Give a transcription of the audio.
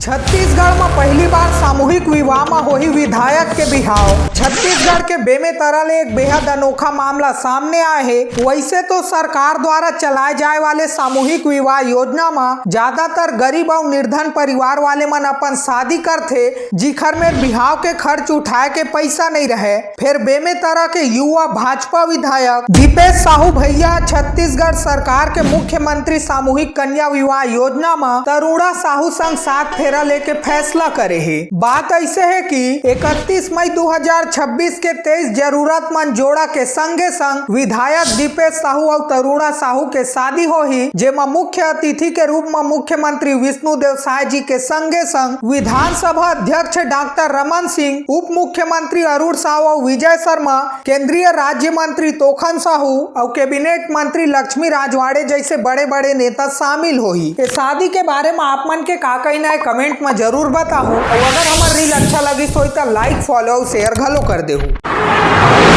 छत्तीसगढ़ में पहली बार सामूहिक विवाह में होही विधायक के बिहाव। छत्तीसगढ़ के बेमेतरा ले एक बेहद अनोखा मामला सामने आए है। वैसे तो सरकार द्वारा चलाए जाए वाले सामूहिक विवाह योजना में ज्यादातर गरीब और निर्धन परिवार वाले मन अपन शादी करथे, जिखर में बिहाव के खर्च उठाए के पैसा नहीं रहे। फिर बेमेतरा के युवा भाजपा विधायक दीपेश साहू भैया छत्तीसगढ़ सरकार के मुख्यमंत्री सामूहिक कन्या विवाह योजना में तरुणा साहू संग साथ फेरा लेके फैसला करे है। बात ऐसे है कि 31 मई 2026 के 23 जरूरतमंद जोड़ा के संगे संग विधायक दीपेश साहू और तरुणा साहू के शादी होही, जेमा मुख्य अतिथि के रूप में मुख्यमंत्री विष्णुदेव साय जी के संगे संग विधानसभा अध्यक्ष डॉक्टर रमन सिंह, उप मुख्यमंत्री अरुण साहू और विजय शर्मा, केंद्रीय राज्य मंत्री तोखन साहू और कैबिनेट मंत्री लक्ष्मी राजवाड़े जैसे बड़े बड़े नेता शामिल होही। इस शादी के बारे में आप मन के का कहना है कमेंट में जरूर बताओ। और अगर हमार रील अच्छा लगी तो लाइक फॉलो शेयर घलो कर देहु।